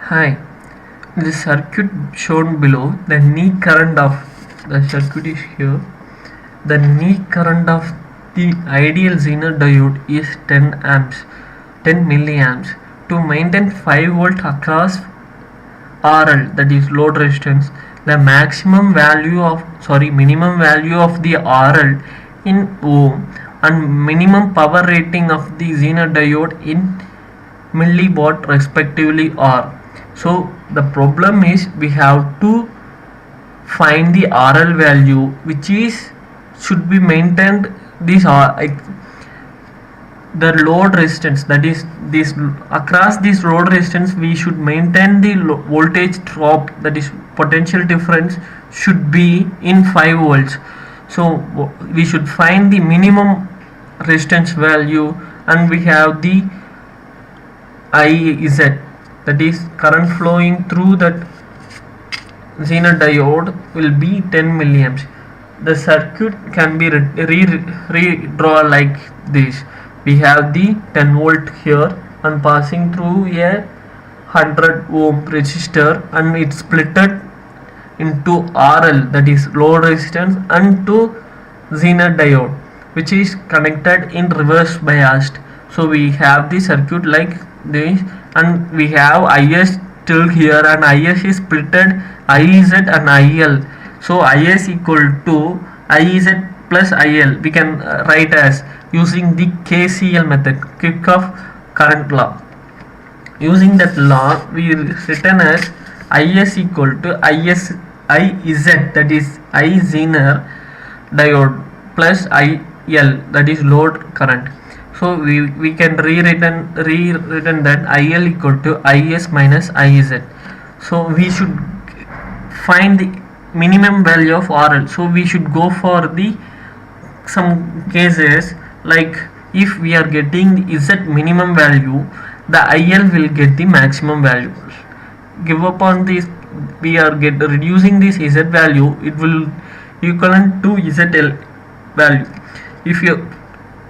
Hi, the circuit shown below, the neat current of the circuit is here. The neat current of the ideal Zener diode is 10 amps, 10 milliamps. To maintain 5 volt across RL, that is load resistance, the minimum value of the RL in ohm and minimum power rating of the Zener diode in milliwatt respectively are. So the problem is we have to find the RL value which is should be maintained this the load resistance, that is this across this load resistance we should maintain the voltage drop, that is potential difference should be in 5 volts. So we should find the minimum resistance value, and we have the IZ, that is current flowing through that Zener diode will be 10 milliamps. The circuit can be redrawn like this. We have the 10 volt here and passing through a 100 ohm resistor, and it's splitted into RL, that is load resistance, and to Zener diode which is connected in reverse biased. So we have the circuit like this, and we have IS till here, and IS is splitted IZ and IL. So IS equal to IZ plus IL we can write as using the KCL method, Kirchhoff current law. Using that law we written as IS equal to IZ, that is I Zener diode, plus IL, that is load current. So we can rewritten that IL equal to IS minus IZ. So we should find the minimum value of RL. So we should go for the some cases like if we are getting the Z minimum value, the IL will get the maximum value. Give upon this we are reducing this Z value, it will equivalent to ZL value. If your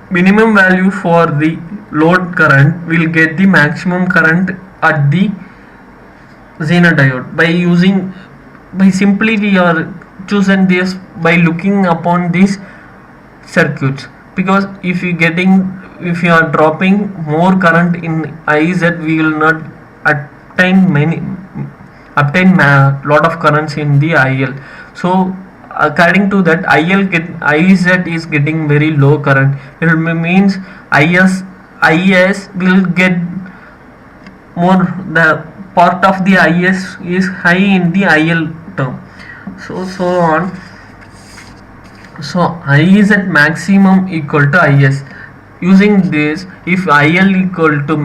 minimum value for the load current will get the maximum current at the Zener diode by simply we are chosen this by looking upon these circuits, because if you are dropping more current in IZ, we will not obtain lot of currents in the IL. So according to that, IZ is getting very low current. It means IS will get more, the part of the IS is high in the IL term. So on. So I is at maximum equal to IS. Using this, if IL equal to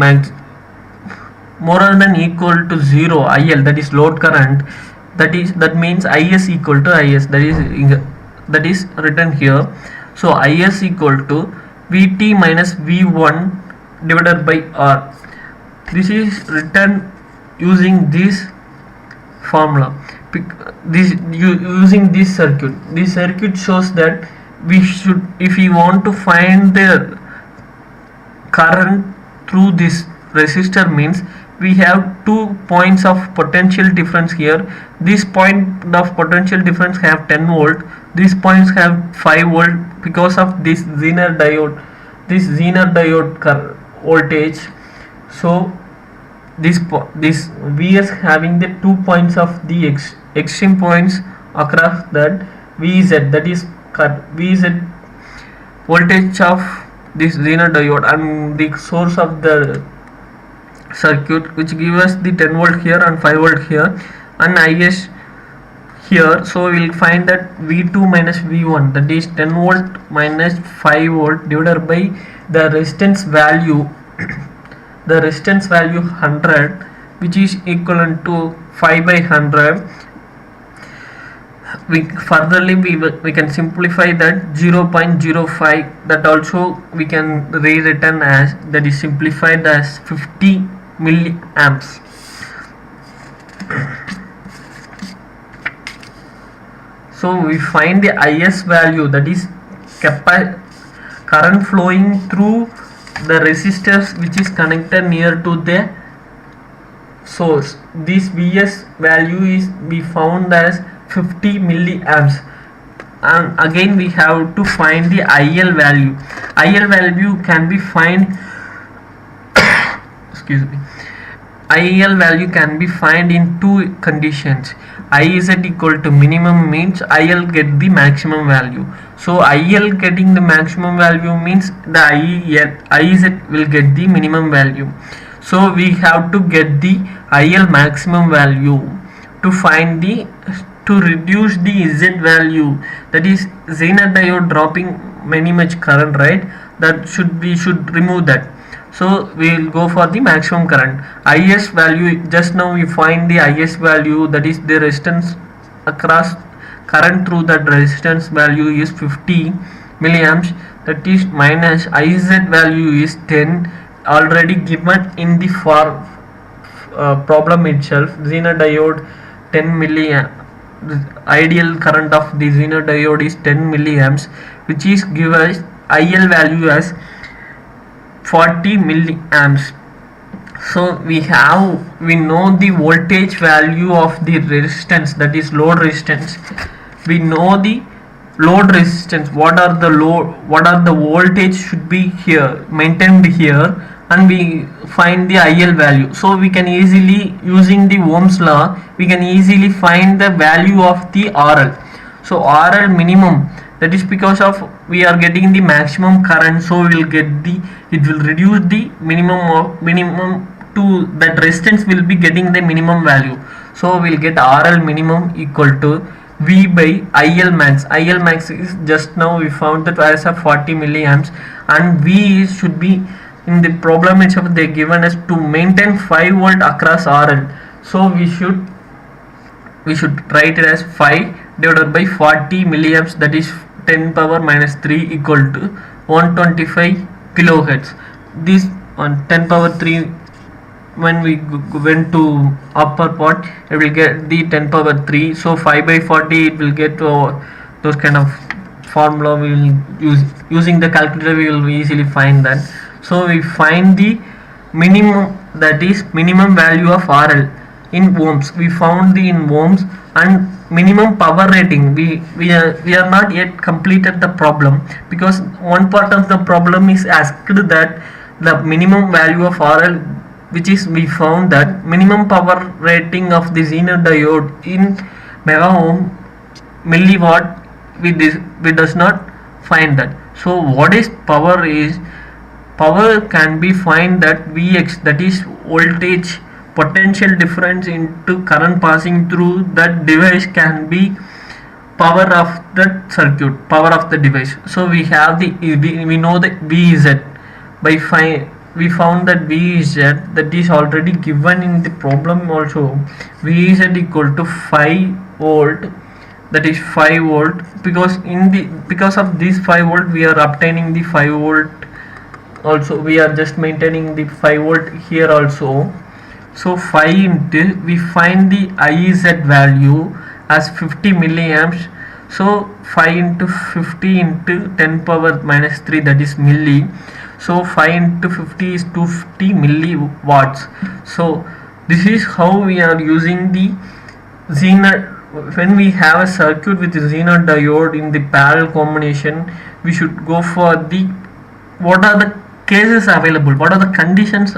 more than equal to 0 IL, that is load current, that means IS equal to IS, that is written here. So IS equal to VT minus V1 divided by R. This is written using this formula. Using this circuit shows that we should, if we want to find the current through this resistor, means we have 2 points of potential difference here. This point of potential difference have 10 volt, these points have 5 volt because of this Zener diode voltage. So this Vs having the 2 points of the extreme points across that Vz, that is Vz voltage of this Zener diode, and the source of the circuit which gives us the 10 volt here and 5 volt here and IS here. So we will find that V2 minus V1, that is 10 volt minus 5 volt divided by the resistance value the resistance value 100, which is equivalent to 5 by 100. We can simplify that 0.05, that also we can rewritten as, that is simplified as 50 milliamps. So we find the IS value, that is current flowing through the resistors which is connected near to the source. This Vs value is we found as 50 milliamps, and again we have to find the IL value. IL value can be find excuse me, IL value can be find in two conditions. Iz equal to minimum means IL get the maximum value. So IL getting the maximum value means the Iz will get the minimum value. So we have to get the IL maximum value to find the to reduce the Z value, that is Zener diode dropping many much current, right? That we should remove that. So we will go for the maximum current. Is value, just now we find the Is value, that is the resistance across current through that resistance value is 50 milliamps, that is minus Iz value is 10, already given in the problem itself. Zener diode 10 milliamp, ideal current of the Zener diode is 10 milliamps, which is give us IL value as 40 milliamps. So we know the voltage value of the resistance, that is load resistance. We know the load resistance, what are the voltage should be here maintained here, and we find the IL value. So we can easily, using the Ohm's law, we can easily find the value of the RL. So RL minimum, that is because of we are getting the maximum current, so we will get it will reduce the minimum to that resistance will be getting the minimum value. So we will get RL minimum equal to V by IL max. IL max is just now we found that as a 40 milliamps, and V should be in the problem itself they given us to maintain 5 volt across RL. So we should write it as 5 divided by 40 milliamps, that is 10 power minus 3 equal to 125 kilohertz. This on 10 power 3, when we went to upper part, it will get the 10 power 3. So 5 by 40 it will get those kind of formula. We will using the calculator, we will easily find that. So we find the minimum, that is minimum value of RL in ohms. We found the in ohms, and minimum power rating, we are not yet completed the problem, because one part of the problem is asked that the minimum value of RL, which is we found that minimum power rating of the Zener diode in mega ohm milliwatt, we does not find that. So what is power is, power can be find that Vx, that is voltage potential difference into current passing through that device, can be power of the circuit, power of the device. So we have we know that Vz by we found that Vz, that is already given in the problem also. Vz equal to 5 volt, that is 5 volt, because of this 5 volt we are obtaining the 5 volt also, we are just maintaining the 5 volt here also. So 5 into, we find the Iz value as 50 milliamps. So 5 into 50 into 10 power minus 3, that is milli. So 5 into 50 is 250 milliwatts. So this is how we are using the Zener. When we have a circuit with Zener diode in the parallel combination, we should go for the what are the cases available, what are the conditions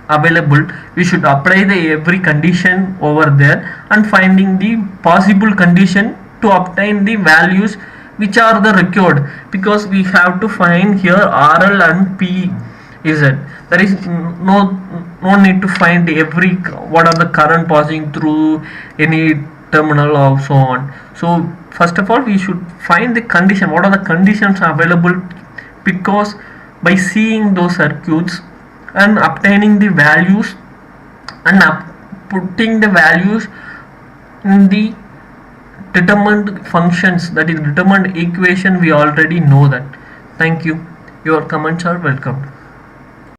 available. We should apply the every condition over there and finding the possible condition to obtain the values which are the required, because we have to find here RL and PZ. There is no need to find every what are the current passing through any terminal or so on. So first of all we should find the condition, what are the conditions available, because by seeing those circuits and obtaining the values and putting the values in the determined functions, that is determined equation, we already know that. Thank you. Your comments are welcome.